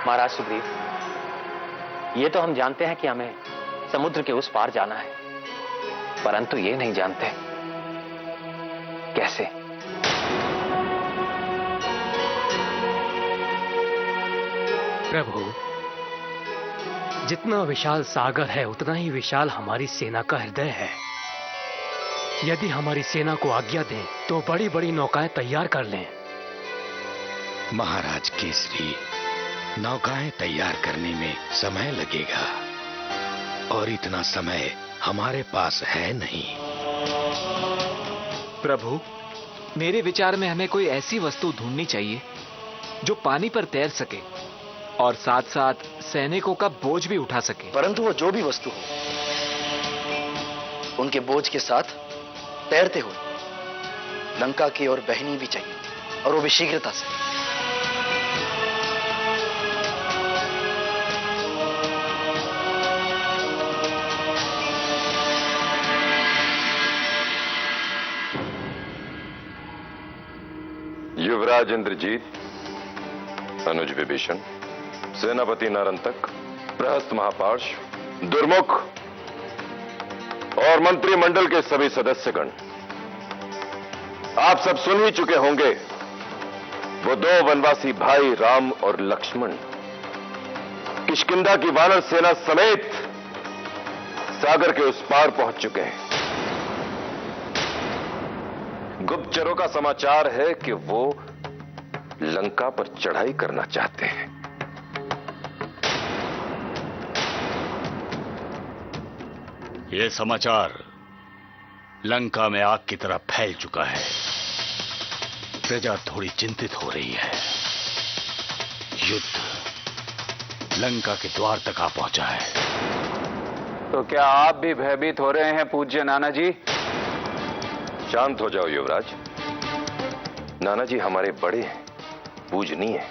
महाराज सुग्रीव, ये तो हम जानते हैं कि हमें समुद्र के उस पार जाना है, परंतु ये नहीं जानते कैसे। प्रभु, जितना विशाल सागर है उतना ही विशाल हमारी सेना का हृदय है। यदि हमारी सेना को आज्ञा दें तो बड़ी बड़ी नौकाएं तैयार कर लें। महाराज केसरी, नौकाएं तैयार करने में समय लगेगा और इतना समय हमारे पास है नहीं। प्रभु, मेरे विचार में हमें कोई ऐसी वस्तु ढूंढनी चाहिए जो पानी पर तैर सके और साथ साथ सैनिकों का बोझ भी उठा सके। परंतु वो जो भी वस्तु हो, उनके बोझ के साथ तैरते हुए लंका की ओर बहनी भी चाहिए, और वो भी शीघ्रता से। युवराज इंद्रजीत, अनुज विभीषण, सेनापति नरंतक, प्रहस्त महापार्श्व, दुर्मुख और मंत्रिमंडल के सभी सदस्यगण, आप सब सुन ही चुके होंगे वो दो वनवासी भाई राम और लक्ष्मण किष्किंधा की वानर सेना समेत सागर के उस पार पहुंच चुके हैं। गुप्तचरों का समाचार है कि वो लंका पर चढ़ाई करना चाहते हैं। यह समाचार लंका में आग की तरह फैल चुका है। प्रजा थोड़ी चिंतित हो रही है। युद्ध लंका के द्वार तक आ पहुंचा है। तो क्या आप भी भयभीत हो रहे हैं पूज्य नाना जी? शांत हो जाओ युवराज। नाना जी हमारे बड़े हैं, पूजनीय हैं,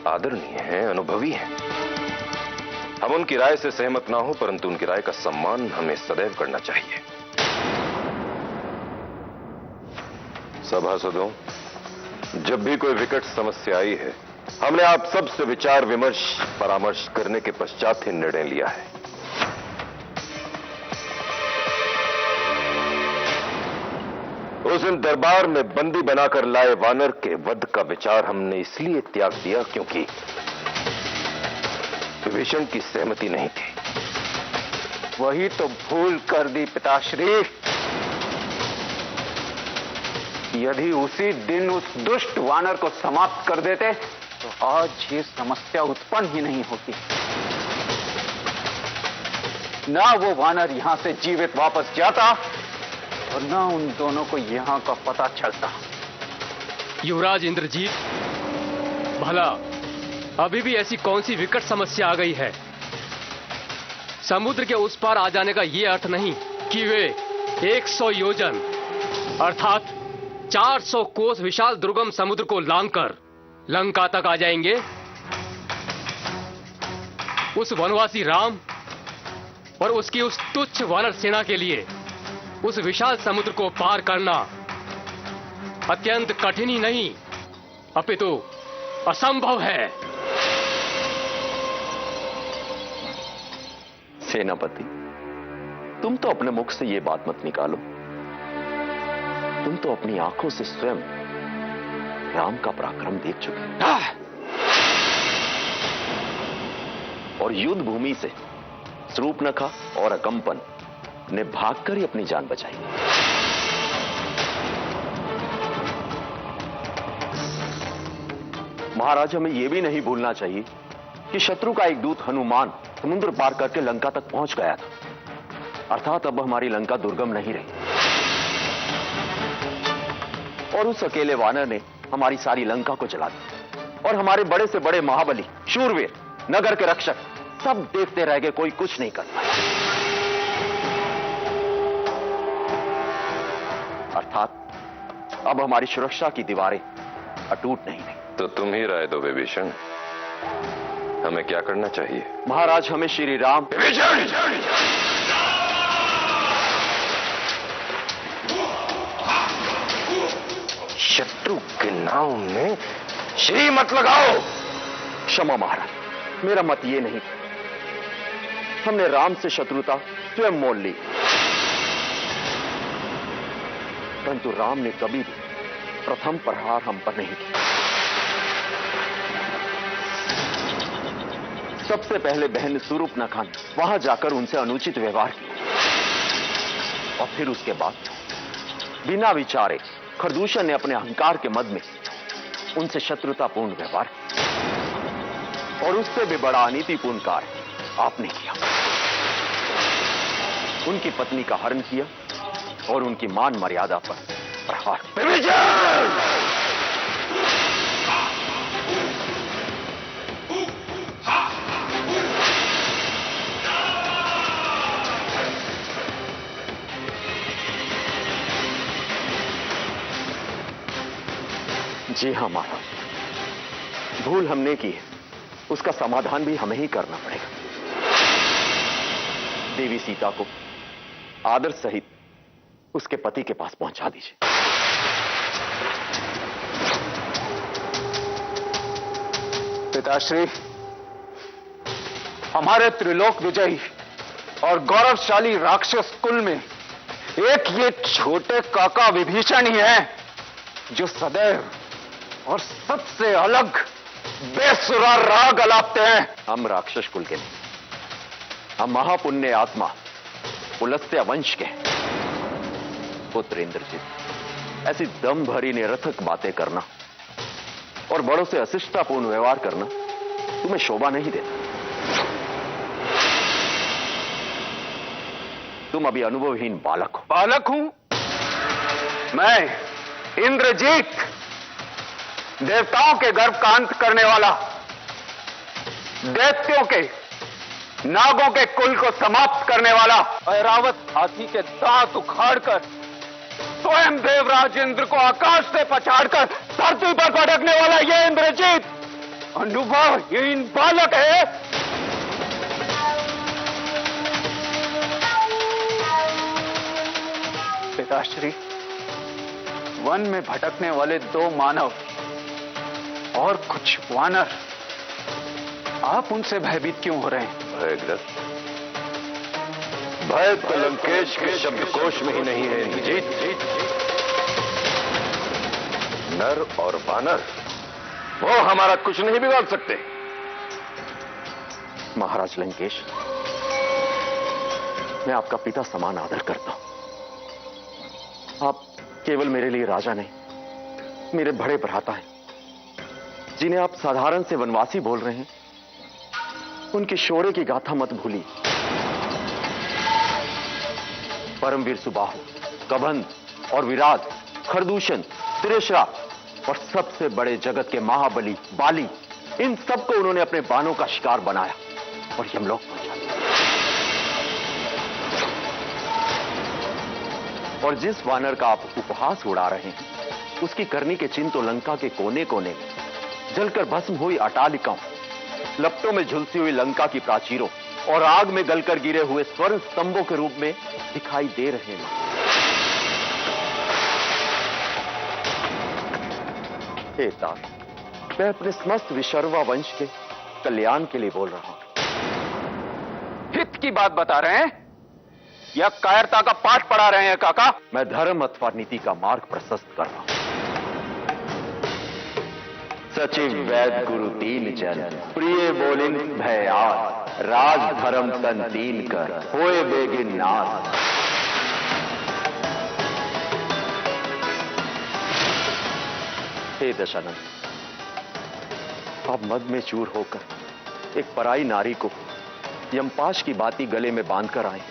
आदरणीय हैं, अनुभवी हैं। हम उनकी राय से सहमत ना हो, परंतु उनकी राय का सम्मान हमें सदैव करना चाहिए। सभासदों, जब भी कोई विकट समस्या आई है, हमने आप सबसे विचार विमर्श परामर्श करने के पश्चात ही निर्णय लिया है। उस दिन दरबार में बंदी बनाकर लाए वानर के वध का विचार हमने इसलिए त्याग दिया क्योंकि विभीषण की सहमति नहीं थी। वही तो भूल कर दी पिताश्री। यदि उसी दिन उस दुष्ट वानर को समाप्त कर देते तो आज ये समस्या उत्पन्न ही नहीं होती। ना वो वानर यहां से जीवित वापस जाता और ना उन दोनों को यहां का पता चलता। युवराज इंद्रजीत, भला अभी भी ऐसी कौन सी विकट समस्या आ गई है? समुद्र के उस पार आ जाने का यह अर्थ नहीं कि वे 100 योजन अर्थात 400 कोस विशाल दुर्गम समुद्र को लांघकर लंका तक आ जाएंगे। उस वनवासी राम और उसकी उस तुच्छ वानर सेना के लिए उस विशाल समुद्र को पार करना अत्यंत कठिन ही नहीं अपितु असंभव है। सेनापति, तुम तो अपने मुख से यह बात मत निकालो। तुम तो अपनी आंखों से स्वयं राम का पराक्रम देख चुके हो और युद्ध भूमि से शूर्पणखा और अकंपन ने भागकर ही अपनी जान बचाई। महाराज, हमें यह भी नहीं भूलना चाहिए कि शत्रु का एक दूत हनुमान समुद्र पार करके लंका तक पहुंच गया था। अर्थात अब हमारी लंका दुर्गम नहीं रही और उस अकेले वानर ने हमारी सारी लंका को जला दिया और हमारे बड़े से बड़े महाबली, शूरवीर, नगर के रक्षक सब देखते रह गए, कोई कुछ नहीं कर पाया। अर्थात अब हमारी सुरक्षा की दीवारें अटूट नहीं रही। तो तुम ही राय दो विभीषण, हमें क्या करना चाहिए? महाराज, हमें श्री राम। शत्रु के नाम में श्री मत लगाओ। क्षमा महाराज, मेरा मत ये नहीं। हमने राम से शत्रुता स्वयं मोल ली, परंतु राम ने कभी भी प्रथम प्रहार हम पर नहीं किया। सबसे पहले बहन सूर्पनखा ने वहां जाकर उनसे अनुचित व्यवहार किया और फिर उसके बाद बिना विचारे खरदूषण ने अपने अहंकार के मद में उनसे शत्रुतापूर्ण व्यवहार किया और उससे भी बड़ा अनीतिपूर्ण कार्य आपने किया। उनकी पत्नी का हरण किया और उनकी मान मर्यादा पर प्रहार किया। जी हां महाराज, भूल हमने की है, उसका समाधान भी हमें ही करना पड़ेगा। देवी सीता को आदर सहित उसके पति के पास पहुंचा दीजिए। पिताश्री, हमारे त्रिलोक विजयी और गौरवशाली राक्षस कुल में एक ये छोटे काका विभीषण ही है जो सदैव और सबसे अलग बेसुरा राग अलापते हैं। हम राक्षस कुल के नहीं, हम महापुण्य आत्मा पुलस्त्य वंश के पुत्र इंद्रजित। ऐसी दम भरी निरर्थक बातें करना और बड़ों से अशिष्टापूर्ण व्यवहार करना तुम्हें शोभा नहीं देता। तुम अभी अनुभवहीन बालक हो। बालक हूं मैं, इंद्रजीत, देवताओं के गर्भ का अंत करने वाला, दैत्यों के, नागों के कुल को समाप्त करने वाला, ऐरावत हाथी के दांत उखाड़कर स्वयं देवराज इंद्र को आकाश से पछाड़कर धरती पर पटकने वाला ये इंद्रजीत अनुभवहीन बालक है। पिताश्री, वन में भटकने वाले दो मानव और कुछ वानर, आप उनसे भयभीत क्यों हो रहे हैं? भयग्रस्त? भय तो लंकेश के शब्दकोश में ही नहीं है इंद्रजीत। नर और वानर वो हमारा कुछ नहीं बिगाड़ सकते। महाराज लंकेश, मैं आपका पिता समान आदर करता हूं। आप केवल मेरे लिए राजा नहीं, मेरे बड़े भ्राता हैं, जिन्हें आप साधारण से वनवासी बोल रहे हैं। उनके शौर्य की गाथा मत भूलिए। परमवीर सुबाहु, कबंध और विराट, खरदूषण, त्रिशरा और सबसे बड़े जगत के महाबली बाली, इन सबको उन्होंने अपने बाणों का शिकार बनाया और यमलोक पहुंचा दिया। और जिस वानर का आप उपहास उड़ा रहे हैं, उसकी करनी के चिन्ह तो लंका के कोने कोने में, जलकर भस्म हुई अटालिकाओं, लपटों में झुलसी हुई लंका की प्राचीरों और आग में गलकर गिरे हुए स्वर्ण स्तंभों के रूप में दिखाई दे रहे हैं। हे तात, मैं अपने समस्त विशर्वा वंश के कल्याण के लिए बोल रहा हूं। हित की बात बता रहे हैं या कायरता का पाठ पढ़ा रहे हैं काका? मैं धर्म अथवा नीति का मार्ग प्रशस्त कर रहा हूं। सचिव वैद गुरु तीन जन, प्रिय बोलिन भयात, राज धर्म तन तीन कर, होए बेगिन नाश। हे दशानंद, आप मद में चूर होकर एक पराई नारी को यमपाश की बाती गले में बांधकर आए,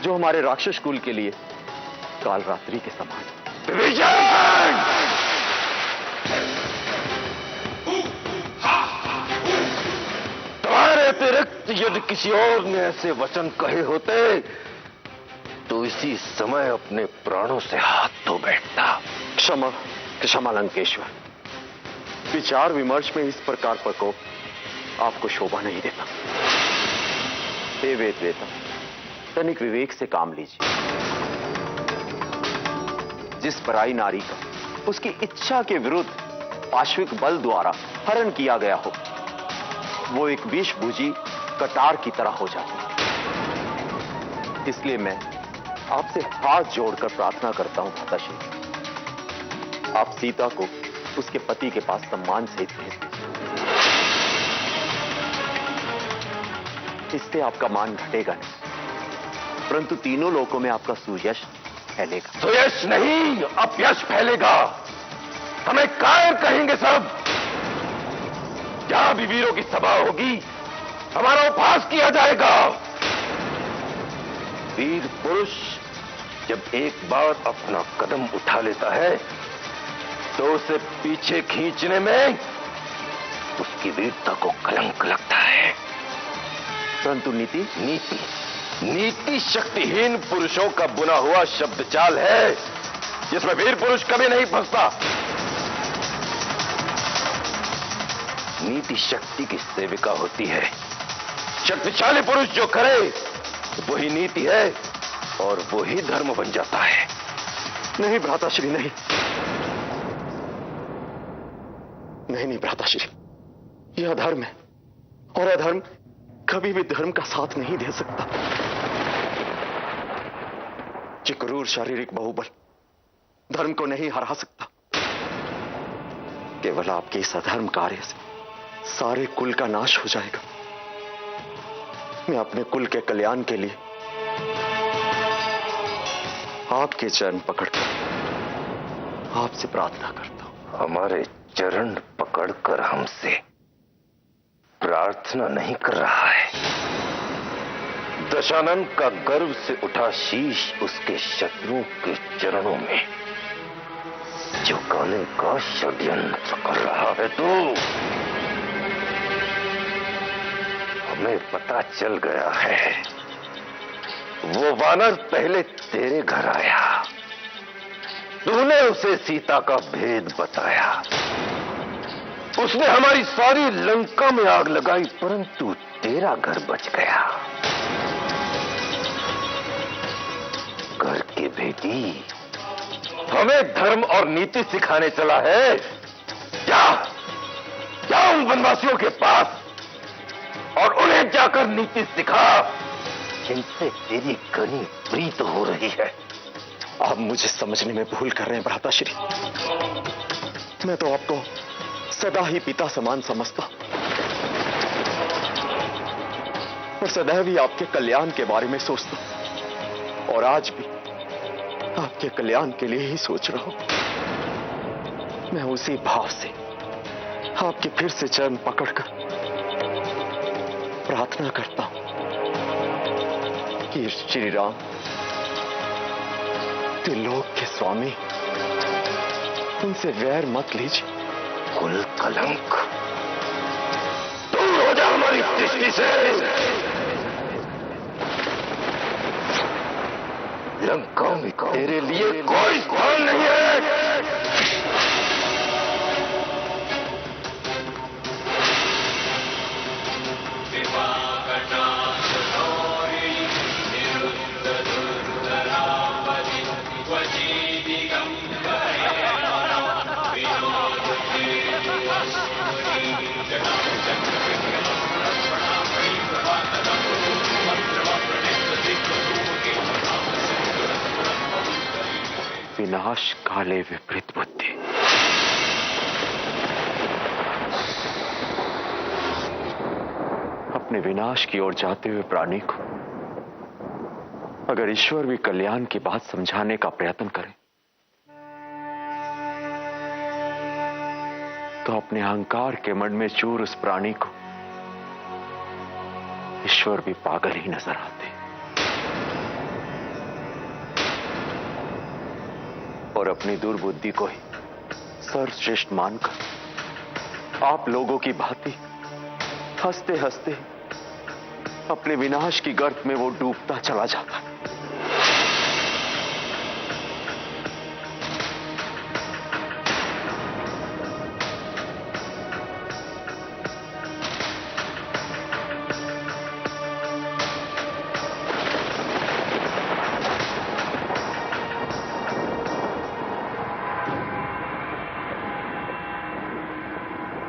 जो हमारे राक्षस कुल के लिए काल रात्रि के समान। विजय! तुम्हारे अतिरिक्त यदि किसी और ने ऐसे वचन कहे होते तो इसी समय अपने प्राणों से हाथ धो बैठता। क्षमा क्षमा लंकेश्वर, विचार विमर्श में इस प्रकार प्रकोप आपको शोभा नहीं देता। हे वेद वेता, तनिक विवेक से काम लीजिए। जिस पराई नारी का उसकी इच्छा के विरुद्ध पाश्विक बल द्वारा हरण किया गया हो, वो एक विषभुजी कटार की तरह हो जाती है। इसलिए मैं आपसे हाथ जोड़कर प्रार्थना करता हूं माताश्री, आप सीता को उसके पति के पास सम्मान सहित भेज दीजिए। इससे आपका मान घटेगा नहीं, परंतु तीनों लोकों में आपका सुयश फैलेगा। सुयश नहीं, अपयश फैलेगा। हमें कायर कहेंगे सब। जहां भी वीरों की सभा होगी, हमारा उपहास किया जाएगा। वीर पुरुष जब एक बार अपना कदम उठा लेता है तो उसे पीछे खींचने में उसकी वीरता को कलंक लगता है। परंतु नीति शक्तिहीन पुरुषों का बुना हुआ शब्द चाल है, जिसमें वीर पुरुष कभी नहीं फंसता। नीति शक्ति की सेविका होती है। शक्तिशाली पुरुष जो करे वही नीति है और वही धर्म बन जाता है। नहीं भ्राताश्री, नहीं भ्राताश्री, यह अधर्म है और अधर्म कभी भी धर्म का साथ नहीं दे सकता। ये क्रूर शारीरिक बाहुबल धर्म को नहीं हरा सकता। केवल आपके इस अधर्म कार्य से सारे कुल का नाश हो जाएगा। मैं अपने कुल के कल्याण के लिए आपके चरण पकड़कर आपसे प्रार्थना करता हूं। हमारे चरण पकड़कर हमसे प्रार्थना नहीं कर रहा है। दशानन का गर्व से उठा शीश उसके शत्रुओं के चरणों में झुकाने का षड्यंत्र कर रहा है। तो हमें पता चल गया है, वो वानर पहले तेरे घर आया, तूने उसे सीता का भेद बताया, उसने हमारी सारी लंका में आग लगाई, परंतु तेरा घर बच गया। घर की बेटी हमें धर्म और नीति सिखाने चला है। जा उन वनवासियों के पास और उन्हें जाकर नीति सिखा, जिनसे तेरी घनी प्रीत हो रही है। आप मुझे समझने में भूल कर रहे हैं भ्राताश्री। मैं तो आपको सदा ही पिता समान समझता और सदैव ही आपके कल्याण के बारे में सोचता, और आज भी आपके कल्याण के लिए ही सोच रहा हूं। मैं उसी भाव से आपके फिर से चरण पकड़कर प्रार्थना करता हूं कि श्री राम त्रिलोक के स्वामी, उनसे वैर मत लीजिए। कुल कलंक दूर हो जा हमारी दृष्टि से। लंका में तेरे लिए कोई स्थान नहीं है। विनाश काले विपरीत बुद्धि। अपने विनाश की ओर जाते हुए प्राणी को अगर ईश्वर भी कल्याण की बात समझाने का प्रयत्न करे तो अपने अहंकार के मन में चूर उस प्राणी को ईश्वर भी पागल ही नजर आते। और अपनी दुर्बुद्धि को ही सर्वश्रेष्ठ मानकर आप लोगों की भांति हंसते हंसते अपने विनाश की गर्त में वो डूबता चला जाता है।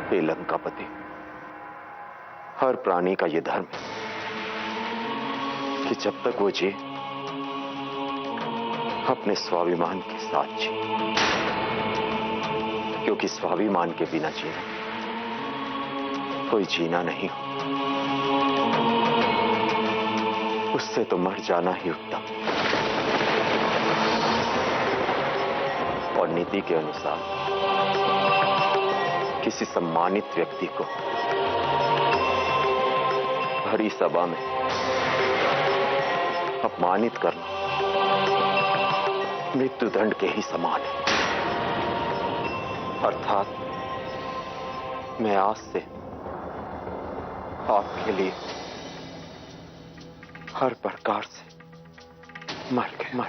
हे लंकापति, हर प्राणी का यह धर्म है कि जब तक वो जिए अपने स्वाभिमान के साथ जिए, क्योंकि स्वाभिमान के बिना जीना कोई जीना नहीं हो, उससे तो मर जाना ही उत्तम। और नीति के अनुसार किसी सम्मानित व्यक्ति को भरी सभा में अपमानित करना मृत्युदंड के ही समान है। अर्थात मैं आज से आपके लिए हर प्रकार से मर गया।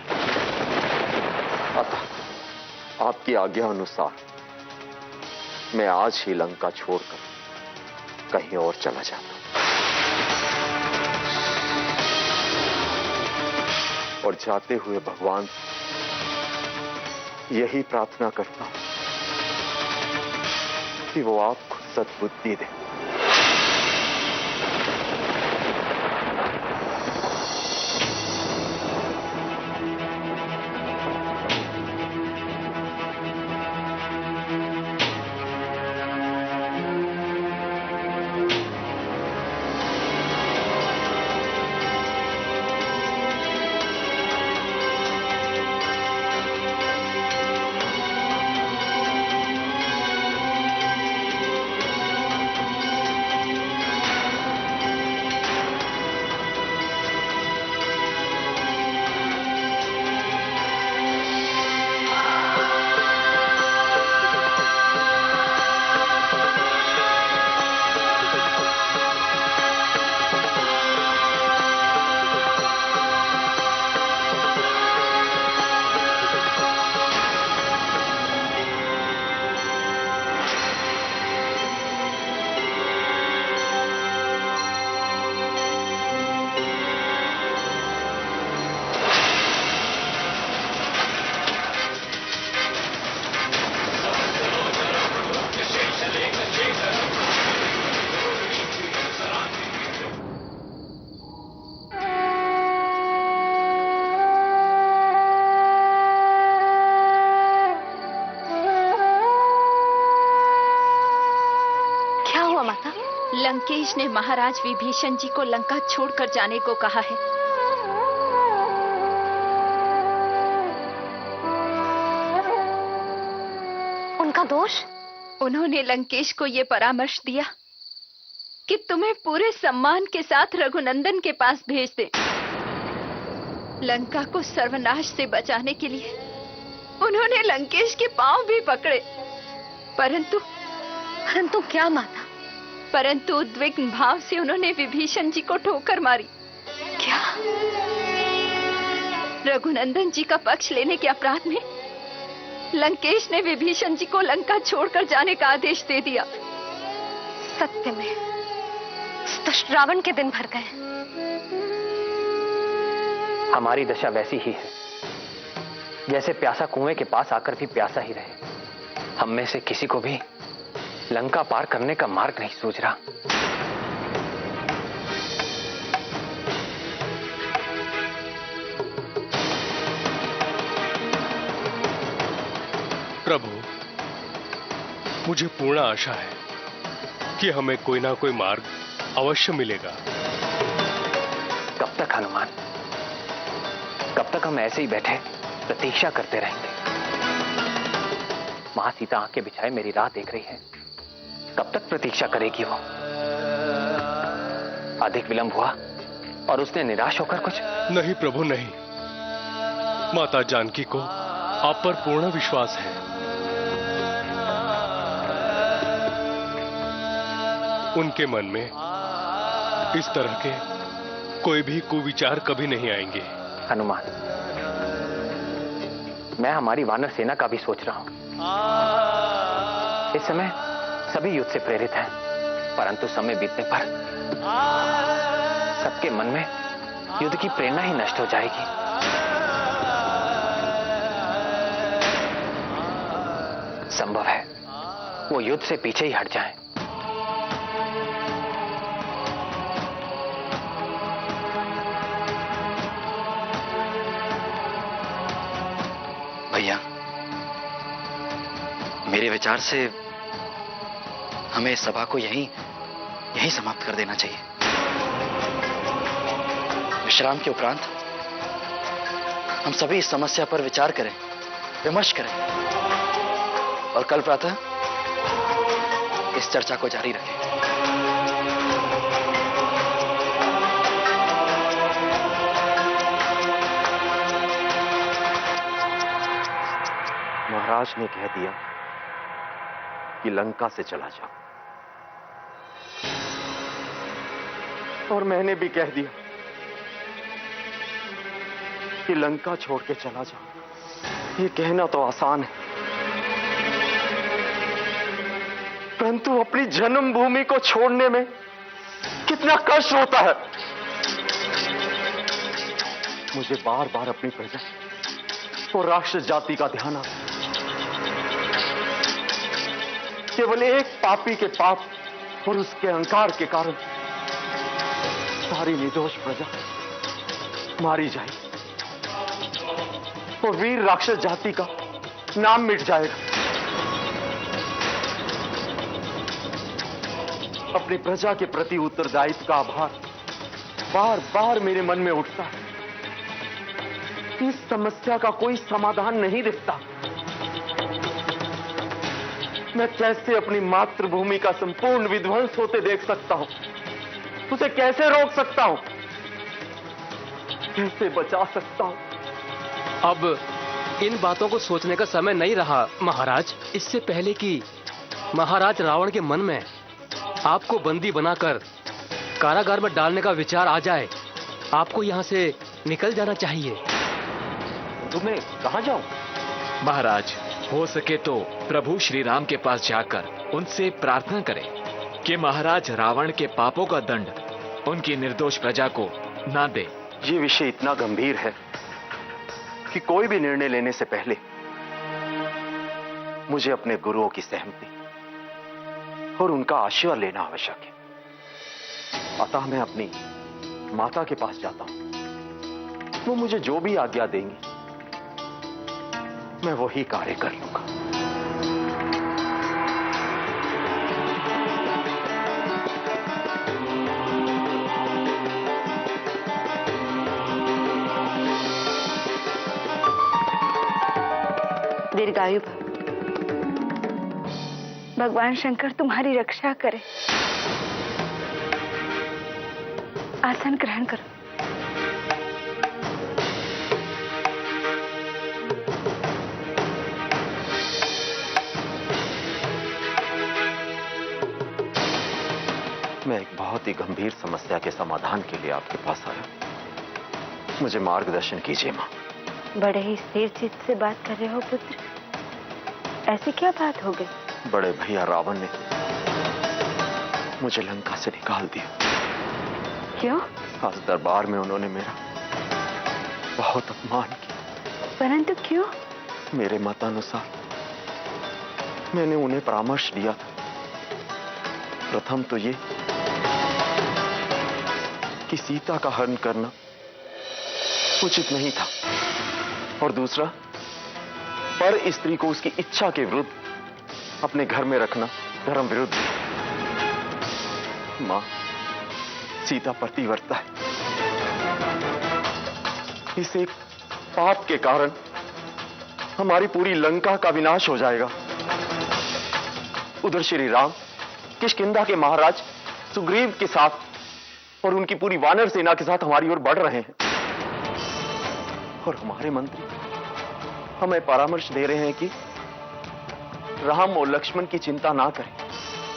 अतः आपकी आज्ञा अनुसार मैं आज ही लंका छोड़कर कहीं और चला जाता हूं और जाते हुए भगवान से यही प्रार्थना करता हूं कि वो आपको सद्बुद्धि दे। लंकेश ने महाराज विभीषण जी को लंका छोड़कर जाने को कहा है। उनका दोष? उन्होंने लंकेश को यह परामर्श दिया कि तुम्हें पूरे सम्मान के साथ रघुनंदन के पास भेज दे। लंका को सर्वनाश से बचाने के लिए उन्होंने लंकेश के पांव भी पकड़े, परंतु क्या माता? परंतु उद्विग्न भाव से उन्होंने विभीषण जी को ठोकर मारी। क्या? रघुनंदन जी का पक्ष लेने के अपराध में लंकेश ने विभीषण जी को लंका छोड़कर जाने का आदेश दे दिया। सत्य में दुष्ट रावण के दिन भर गए। हमारी दशा वैसी ही है जैसे प्यासा कुएं के पास आकर भी प्यासा ही रहे। हम में से किसी को भी लंका पार करने का मार्ग नहीं सूझ रहा। प्रभु, मुझे पूर्ण आशा है कि हमें कोई ना कोई मार्ग अवश्य मिलेगा। कब तक हनुमान? कब तक हम ऐसे ही बैठे प्रतीक्षा करते रहेंगे? मां सीता आंखें बिछाए मेरी राह देख रही है। कब तक प्रतीक्षा करेगी वो? अधिक विलंब हुआ और उसने निराश होकर कुछ? नहीं प्रभु, नहीं। माता जानकी को आप पर पूर्ण विश्वास है। उनके मन में इस तरह के कोई भी कुविचार कभी नहीं आएंगे। हनुमान, मैं हमारी वानर सेना का भी सोच रहा हूं। इस समय सभी युद्ध से प्रेरित हैं, परंतु समय बीतने पर सबके मन में युद्ध की प्रेरणा ही नष्ट हो जाएगी। संभव है वो युद्ध से पीछे ही हट जाएं। भैया, मेरे विचार से हमें इस सभा को यहीं समाप्त कर देना चाहिए। विश्राम के उपरांत हम सभी इस समस्या पर विचार करें, विमर्श करें और कल प्रातः इस चर्चा को जारी रखें। महाराज ने कह दिया कि लंका से चला जाओ, और मैंने भी कह दिया कि लंका छोड़ के चला जाओ। ये कहना तो आसान है, परंतु अपनी जन्मभूमि को छोड़ने में कितना कष्ट होता है। मुझे बार बार अपनी प्रजा और राक्षस जाति का ध्यान आता है। केवल एक पापी के पाप और उसके अहंकार के कारण सारी निर्दोष प्रजा मारी जाएगी और वीर राक्षस जाति का नाम मिट जाएगा। अपनी प्रजा के प्रति उत्तरदायित्व का आभार बार बार मेरे मन में उठता है। इस समस्या का कोई समाधान नहीं दिखता। मैं कैसे अपनी मातृभूमि का संपूर्ण विध्वंस होते देख सकता हूं? उसे कैसे रोक सकता हूं? कैसे बचा सकता हूं? अब इन बातों को सोचने का समय नहीं रहा महाराज। इससे पहले कि महाराज रावण के मन में आपको बंदी बनाकर कारागार में डालने का विचार आ जाए, आपको यहाँ से निकल जाना चाहिए। तुम्हें कहां जाऊं? महाराज, हो सके तो प्रभु श्री राम के पास जाकर उनसे प्रार्थना करें कि महाराज रावण के पापों का दंड उनकी निर्दोष प्रजा को ना दे। ये विषय इतना गंभीर है कि कोई भी निर्णय लेने से पहले मुझे अपने गुरुओं की सहमति और उनका आशीर्वाद लेना आवश्यक है। अतः मैं अपनी माता के पास जाता हूं। वो मुझे जो भी आज्ञा देंगी मैं वही कार्य कर लूंगा। दीर्घायु भव। भगवान शंकर तुम्हारी रक्षा करे। आसन ग्रहण करो। मैं एक बहुत ही गंभीर समस्या के समाधान के लिए आपके पास आया। मुझे मार्गदर्शन कीजिए मां। बड़े ही स्थिर चित्त से बात कर रहे हो पुत्र। ऐसी क्या बात हो गई? बड़े भैया रावण ने मुझे लंका से निकाल दिया। क्यों? आज दरबार में उन्होंने मेरा बहुत अपमान किया। परंतु क्यों? मेरे मतानुसार मैंने उन्हें परामर्श दिया था। प्रथम तो ये कि सीता का हरण करना उचित नहीं था, और दूसरा पर स्त्री को उसकी इच्छा के विरुद्ध अपने घर में रखना धर्म विरुद्ध। मां, सीता पतिव्रता है। इस एक पाप के कारण हमारी पूरी लंका का विनाश हो जाएगा। उधर श्री राम किष्किंधा के महाराज सुग्रीव के साथ और उनकी पूरी वानर सेना के साथ हमारी ओर बढ़ रहे हैं, और हमारे मंत्री हमें परामर्श दे रहे हैं कि राम और लक्ष्मण की चिंता ना करें,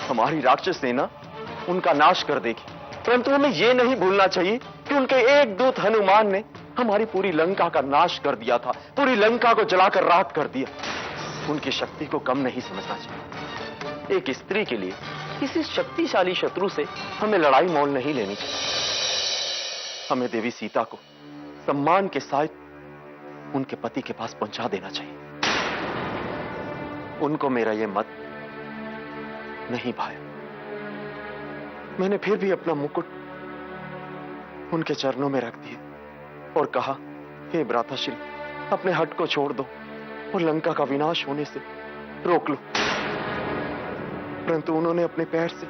हमारी राक्षस सेना उनका नाश कर देगी। परंतु हमें यह नहीं भूलना चाहिए कि उनके एक दूत हनुमान ने हमारी पूरी लंका का नाश कर दिया था, पूरी लंका को जलाकर राख कर दिया। उनकी शक्ति को कम नहीं समझना चाहिए। एक स्त्री के लिए किसी शक्तिशाली शत्रु से हमें लड़ाई मोल नहीं लेनी चाहिए। हमें देवी सीता को सम्मान के साथ उनके पति के पास पहुंचा देना चाहिए। उनको मेरा यह मत नहीं भाया। मैंने फिर भी अपना मुकुट उनके चरणों में रख दिया और कहा, हे भ्राताश्री, अपने हट को छोड़ दो और लंका का विनाश होने से रोक लो, परंतु उन्होंने अपने पैर से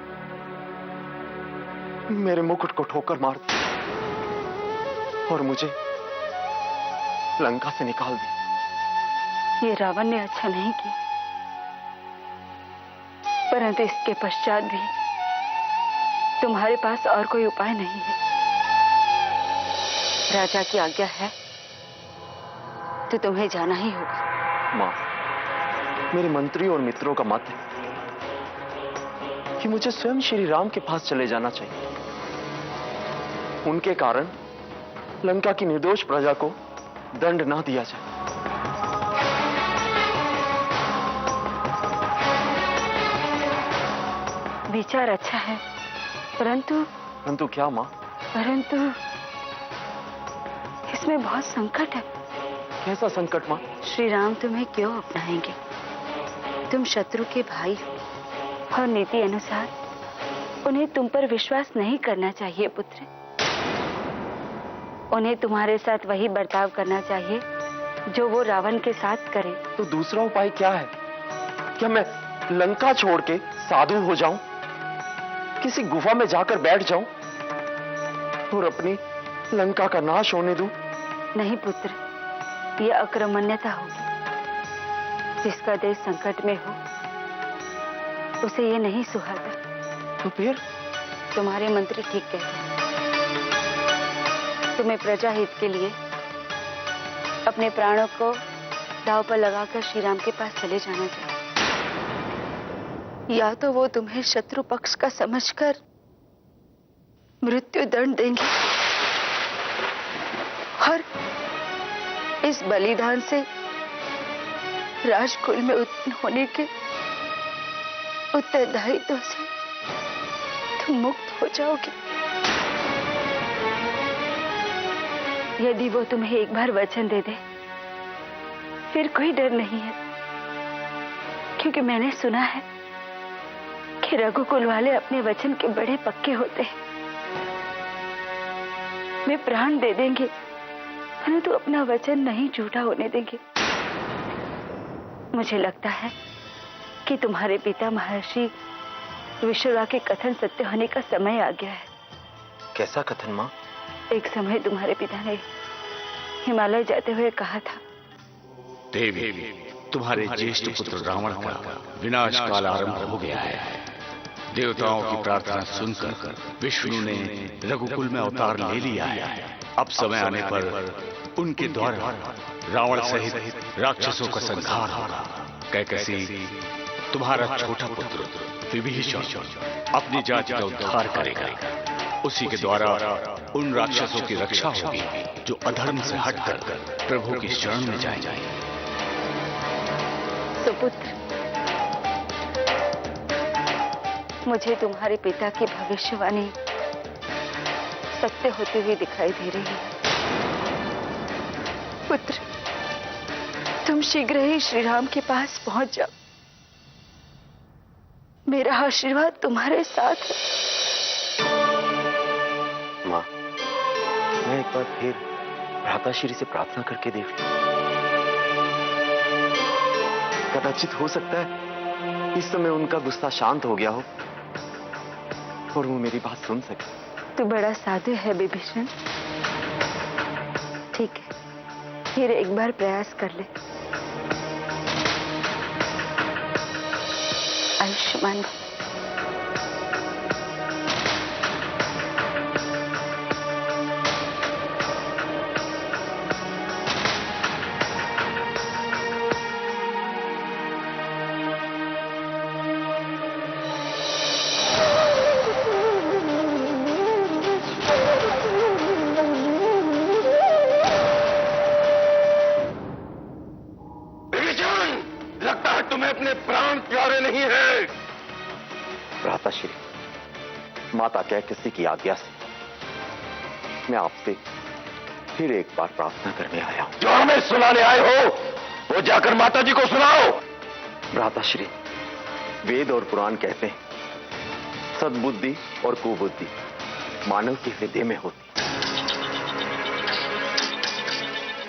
मेरे मुकुट को ठोकर मार दी और मुझे लंका से निकाल दी। ये रावण ने अच्छा नहीं किया, परंतु इसके पश्चात भी तुम्हारे पास और कोई उपाय नहीं है। राजा की आज्ञा है तो तुम्हें जाना ही होगा। मां, मेरे मंत्रियों और मित्रों का मत है कि मुझे स्वयं श्री राम के पास चले जाना चाहिए। उनके कारण लंका की निर्दोष प्रजा को दंड ना दिया जाए। विचार अच्छा है, परंतु क्या मां? परंतु इसमें बहुत संकट है। कैसा संकट मां? श्री राम तुम्हें क्यों अपनाएंगे? तुम शत्रु के भाई हो और नीति अनुसार उन्हें तुम पर विश्वास नहीं करना चाहिए पुत्र। उन्हें तुम्हारे साथ वही बर्ताव करना चाहिए जो वो रावण के साथ करे। तो दूसरा उपाय क्या है? क्या मैं लंका छोड़ के साधु हो जाऊं, किसी गुफा में जाकर बैठ जाऊं और अपनी लंका का नाश होने दूं? नहीं पुत्र, यह अक्रमण्यता होगी। जिसका देश संकट में हो उसे ये नहीं सुहाता। तो फिर? तुम्हारे मंत्री ठीक कहते हैं। तुम्हें प्रजा हित के लिए अपने प्राणों को दांव पर लगाकर श्री राम के पास चले जाना चाहिए। या तो वो तुम्हें शत्रु पक्ष का समझकर मृत्यु दंड देंगे और इस बलिदान से राजकुल में उत्पन्न होने के उत्तरदायित्व से तुम मुक्त हो जाओगे। यदि वो तुम्हें एक बार वचन दे दे फिर कोई डर नहीं है, क्योंकि मैंने सुना है कि रघुकुल वाले अपने वचन के बड़े पक्के होते हैं। वे प्राण दे देंगे परंतु अपना वचन नहीं झूठा होने देंगे। मुझे लगता है कि तुम्हारे पिता महर्षि विश्ववा के कथन सत्य होने का समय आ गया है। कैसा कथन मां? एक समय तुम्हारे पिता ने हिमालय जाते हुए कहा था, देवी, तुम्हारे ज्येष्ठ पुत्र रावण का विनाश काल आरंभ हो गया है। देवताओं की प्रार्थना सुनकर विष्णु ने रघुकुल में अवतार ले लिया है। अब समय आने पर उनके द्वारा रावण सहित राक्षसों का संहार होगा। कैकसी, तुम्हारा छोटा पुत्र विभीषण अपनी जाति का उद्धार करेगा। उसी के द्वारा उन राक्षसों की रक्षा होगी जो अधर्म से हटकर प्रभु की शरण में जाएंगे। सुपुत्र, मुझे तुम्हारे पिता की भविष्यवाणी सत्य होते हुए दिखाई दे रही है। पुत्र, तुम शीघ्र ही श्री राम के पास पहुंच जाओ। मेरा आशीर्वाद तुम्हारे साथ है। मां, मैं एक बार फिर भ्राताश्री से प्रार्थना करके देख लूं। कदाचित हो सकता है इस समय उनका गुस्सा शांत हो गया हो और वो मेरी बात सुन सके। तू बड़ा साधु है विभीषण। ठीक है, फिर एक बार प्रयास कर ले। आयुष्मान। माता कैकसी की आज्ञा से मैं आपसे फिर एक बार प्रार्थना करने आया हूं। जो हमें सुनाने आए हो वो जाकर माता जी को सुनाओ। भ्राताश्री, वेद और पुराण कहते हैं सद्बुद्धि और कुबुद्धि मानव के हृदय में होती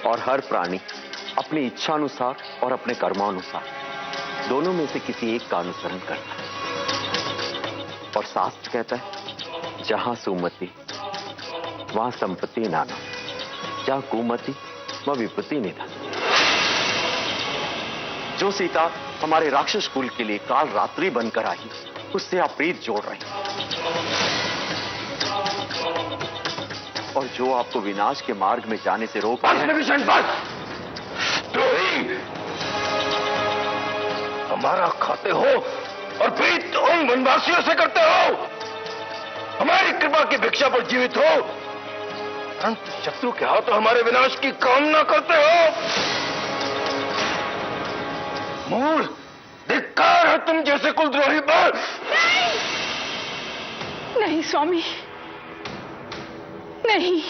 और हर प्राणी अपनी इच्छानुसार और अपने कर्मानुसार दोनों में से किसी एक का अनुसरण करता है। और शास्त्र कहता है, जहां सुमति वहां संपत्ति नाना, जहां कुमति वहां विपत्ति निधन। जो सीता हमारे राक्षस कुल के लिए काल रात्रि बनकर आई, उससे आप प्रीत जोड़ रहे हैं, और जो आपको विनाश के मार्ग में जाने से रोक रहे हैं। हमारा खाते हो और प्रीत उन वनवासियों से करते हो, हमारी कृपा की भिक्षा पर जीवित हो, परंतु शत्रु के हाथों हमारे विनाश की कामना करते हो। मूल धिक्कार है तुम जैसे कुलद्रोही पर। नहीं स्वामी, नहीं।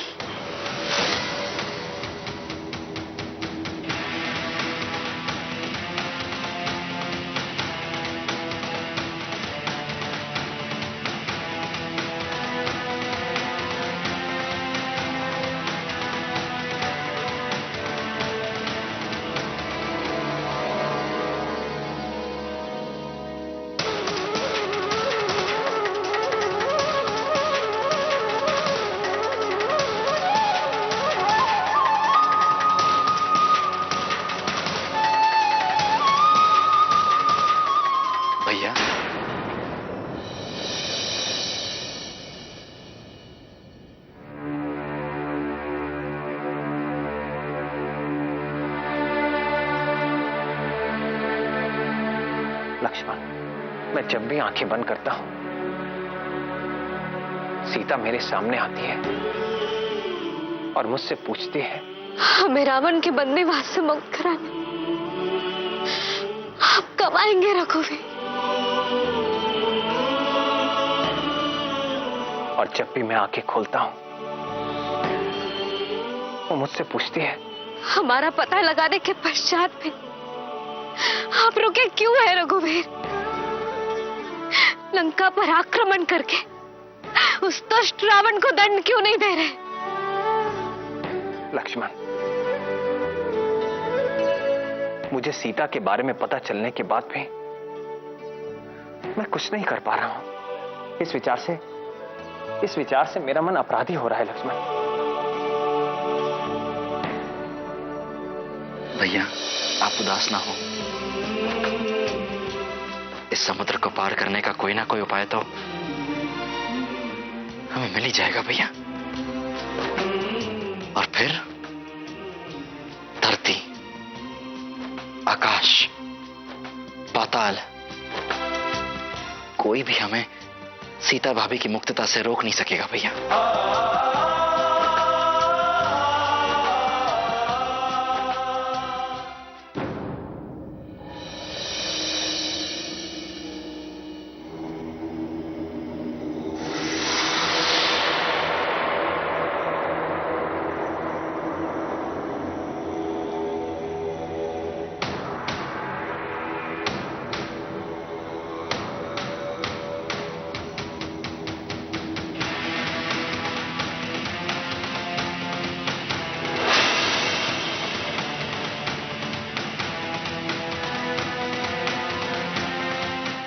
भैया, लक्ष्मण, मैं जब भी आंखें बंद करता हूं, सीता मेरे सामने आती है और मुझसे पूछती है, हमें रावण के बंदीवास से मुक्त कराने आप कब आएंगे रघुवीर? और जब भी मैं आंखें खोलता हूं, वो मुझसे पूछती है, हमारा पता लगाने के पश्चात भी आप रुके क्यों है रघुवीर? लंका पर आक्रमण करके उस दुष्ट रावण को दंड क्यों नहीं दे रहे? लक्ष्मण, मुझे सीता के बारे में पता चलने के बाद भी मैं कुछ नहीं कर पा रहा हूं। इस विचार से मेरा मन अपराधी हो रहा है लक्ष्मण। भैया आप उदास ना हो, इस समुद्र को पार करने का कोई ना कोई उपाय तो हमें मिल ही जाएगा भैया। और फिर धरती, आकाश, पाताल, कोई भी हमें सीता भाभी की मुक्तता से रोक नहीं सकेगा भैया।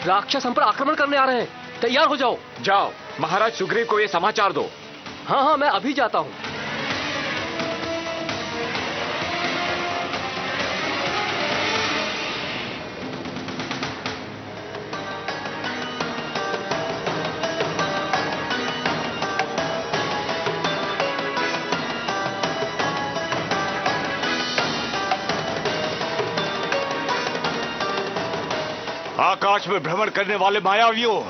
राक्षस हम पर आक्रमण करने आ रहे हैं, तैयार हो जाओ। जाओ, महाराज सुग्रीव को ये समाचार दो। हाँ, मैं अभी जाता हूं। आकाश में भ्रमण करने वाले मायावियों,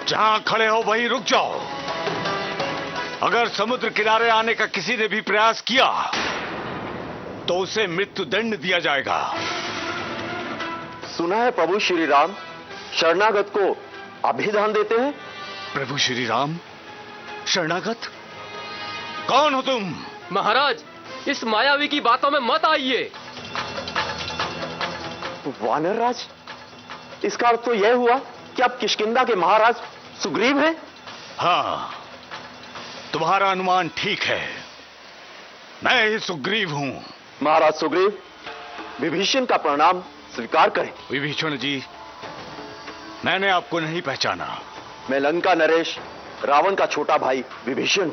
जहां खड़े हो वहीं रुक जाओ। अगर समुद्र किनारे आने का किसी ने भी प्रयास किया तो उसे मृत्यु दंड दिया जाएगा। सुना है प्रभु श्री राम शरणागत को अभिदान देते हैं। प्रभु श्री राम शरणागत? कौन हो तुम? महाराज, इस मायावी की बातों में मत आइए। वानर राज, इसका अर्थ तो यह हुआ कि आप किष्किंधा के महाराज सुग्रीव हैं? हाँ, तुम्हारा अनुमान ठीक है, मैं ही सुग्रीव हूं। महाराज सुग्रीव, विभीषण का प्रणाम स्वीकार करें। विभीषण जी, मैंने आपको नहीं पहचाना। मैं लंका नरेश, रावण का छोटा भाई विभीषण।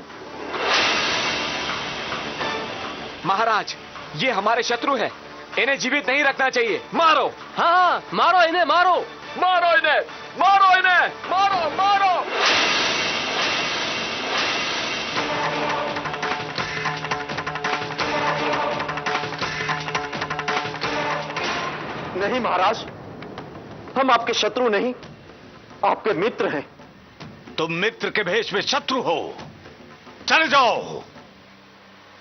महाराज, ये हमारे शत्रु हैं, इन्हें जीवित नहीं रखना चाहिए। मारो। हाँ, मारो इन्हें, मारो। मारो इन्हें, मारो इन्हें, मारो मारो। नहीं महाराज, हम आपके शत्रु नहीं, आपके मित्र हैं। तुम मित्र के भेष में शत्रु हो। चले जाओ।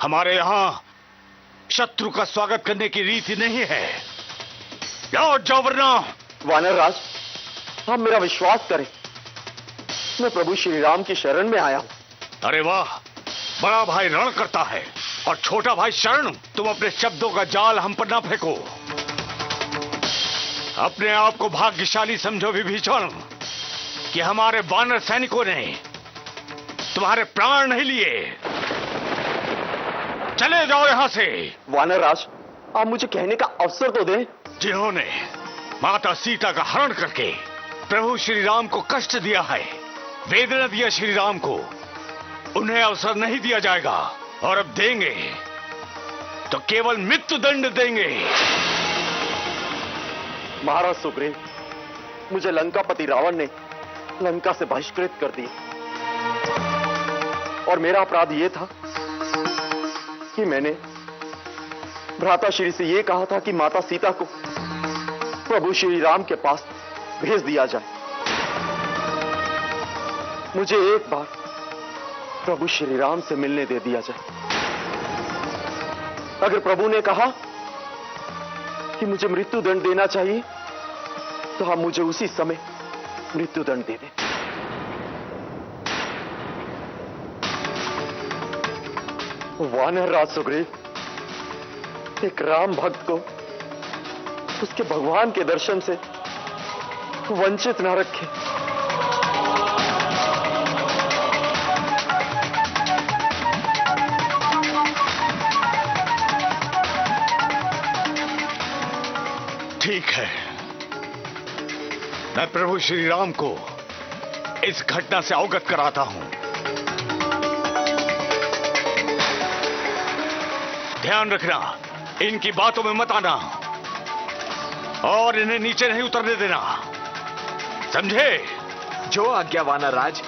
हमारे यहां शत्रु का स्वागत करने की रीति नहीं है। लौट जाओ वरना। वानर राज, आप मेरा विश्वास करें, मैं प्रभु श्री राम की शरण में आया हूं। अरे वाह, बड़ा भाई रण करता है और छोटा भाई शरण। तुम अपने शब्दों का जाल हम पर ना फेंको। अपने आप को भाग्यशाली समझो विभीषण कि हमारे वानर सैनिकों ने तुम्हारे प्राण नहीं लिए। चले जाओ यहां से। वानर राज, आप मुझे कहने का अवसर तो दें। जिन्होंने माता सीता का हरण करके प्रभु श्री राम को कष्ट दिया है, वेदना दिया श्री राम को, उन्हें अवसर नहीं दिया जाएगा। और अब देंगे तो केवल मृत्यु दंड देंगे। महाराज सुग्रीव, मुझे लंकापति रावण ने लंका से बहिष्कृत कर दिया और मेरा अपराध यह था कि मैंने भ्राता श्री से यह कहा था कि माता सीता को प्रभु श्री राम के पास भेज दिया जाए। मुझे एक बार प्रभु श्री राम से मिलने दे दिया जाए। अगर प्रभु ने कहा कि मुझे मृत्यु दंड देना चाहिए तो आप मुझे उसी समय मृत्यु दंड दे दें। वानर राज सुग्रीव, एक राम भक्त को उसके भगवान के दर्शन से वंचित न रखे। ठीक है, मैं प्रभु श्री राम को इस घटना से अवगत कराता हूं। ध्यान रखना, इनकी बातों में मत आना और इन्हें नीचे नहीं उतरने देना, समझे? जो आज्ञा वानर राज।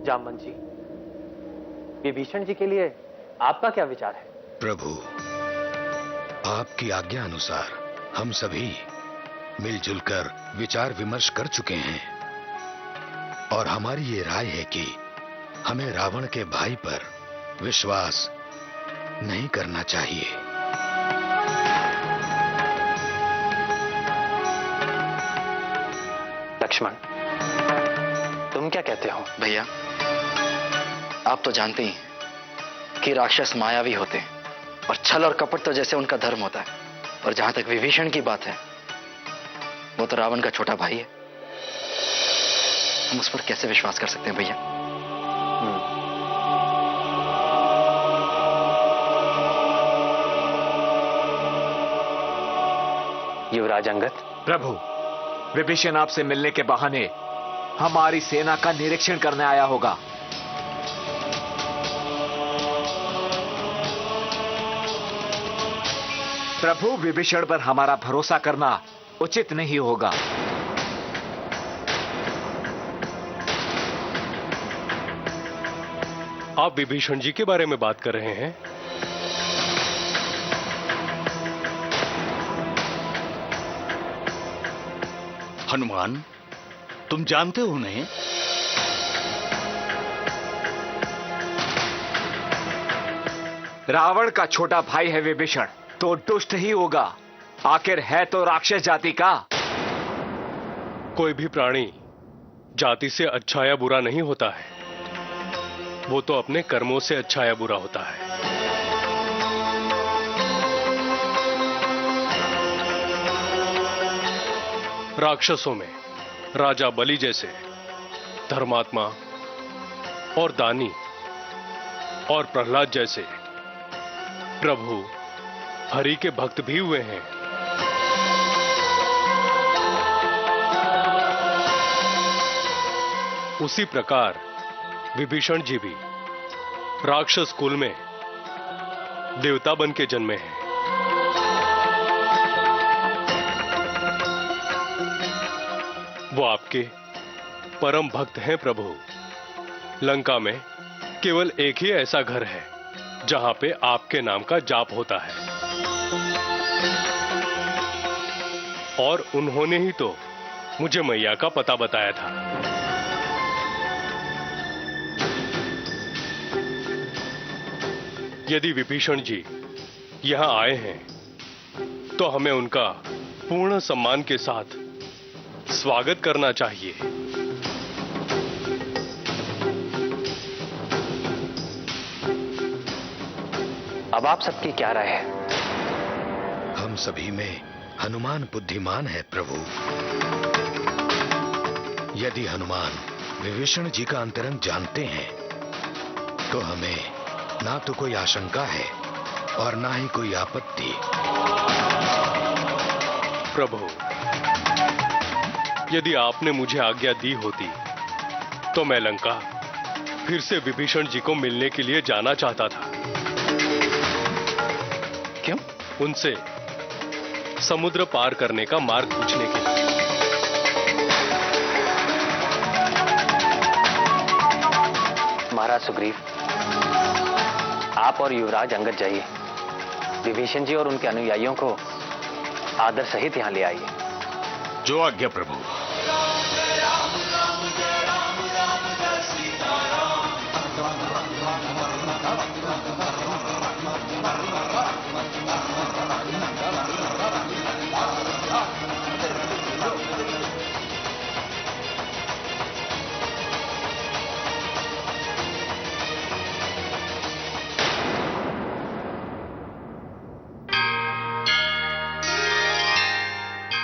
जामवंत जी, विभीषण जी के लिए आपका क्या विचार है? प्रभु, आपकी आज्ञा अनुसार हम सभी मिलजुल कर विचार विमर्श कर चुके हैं और हमारी ये राय है कि हमें रावण के भाई पर विश्वास नहीं करना चाहिए। लक्ष्मण, तुम क्या कहते हो? भैया, आप तो जानते ही हैं कि राक्षस मायावी होते हैं और छल और कपट तो जैसे उनका धर्म होता है। और जहां तक विभीषण की बात है, वो तो रावण का छोटा भाई है। हम उस पर कैसे विश्वास कर सकते हैं भैया? युवराज अंगद। प्रभु, विभीषण आपसे मिलने के बहाने हमारी सेना का निरीक्षण करने आया होगा। प्रभु, विभीषण पर हमारा भरोसा करना उचित नहीं होगा। आप विभीषण जी के बारे में बात कर रहे हैं? हनुमान, तुम जानते हो उन्हें? रावण का छोटा भाई है विभीषण, तो दुष्ट ही होगा। आखिर है तो राक्षस जाति का। कोई भी प्राणी जाति से अच्छा या बुरा नहीं होता है, वो तो अपने कर्मों से अच्छा या बुरा होता है। राक्षसों में राजा बलि जैसे धर्मात्मा और दानी और प्रहलाद जैसे प्रभु हरि के भक्त भी हुए हैं। उसी प्रकार विभीषण जी भी राक्षस कुल में देवता बन के जन्मे हैं। वो आपके परम भक्त हैं प्रभु। लंका में केवल एक ही ऐसा घर है जहां पे आपके नाम का जाप होता है, और उन्होंने ही तो मुझे मैया का पता बताया था। यदि विभीषण जी यहां आए हैं तो हमें उनका पूर्ण सम्मान के साथ स्वागत करना चाहिए। अब आप सबकी क्या राय है? हम सभी में हनुमान बुद्धिमान है प्रभु। यदि हनुमान विभीषण जी का अंतरंग जानते हैं तो हमें ना तो कोई आशंका है और ना ही कोई आपत्ति। प्रभु, यदि आपने मुझे आज्ञा दी होती तो मैं लंका फिर से विभीषण जी को मिलने के लिए जाना चाहता था। क्यों? उनसे समुद्र पार करने का मार्ग पूछने के लिए। महाराज सुग्रीव, आप और युवराज अंगद जाइए, विभीषण जी और उनके अनुयायियों को आदर सहित यहां ले आइए। जो आज्ञा प्रभु।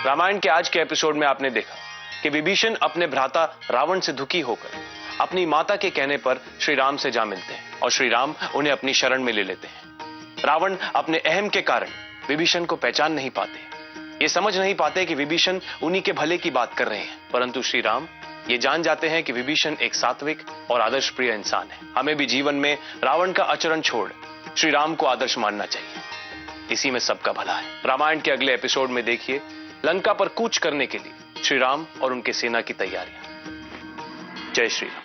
रामायण के आज के एपिसोड में आपने देखा कि विभीषण अपने भ्राता रावण से दुखी होकर अपनी माता के कहने पर श्री राम से जा मिलते हैं और श्री राम उन्हें अपनी शरण में ले लेते हैं। रावण अपने अहम के कारण विभीषण को पहचान नहीं पाते, ये समझ नहीं पाते कि विभीषण उन्हीं के भले की बात कर रहे हैं, परंतु श्री राम ये जान जाते हैं कि विभीषण एक सात्विक और आदर्श प्रिय इंसान है। हमें भी जीवन में रावण का आचरण छोड़ श्री राम को आदर्श मानना चाहिए, इसी में सबका भला है। रामायण के अगले एपिसोड में देखिए लंका पर कूच करने के लिए श्री राम और उनके सेना की तैयारियां। जय श्री राम।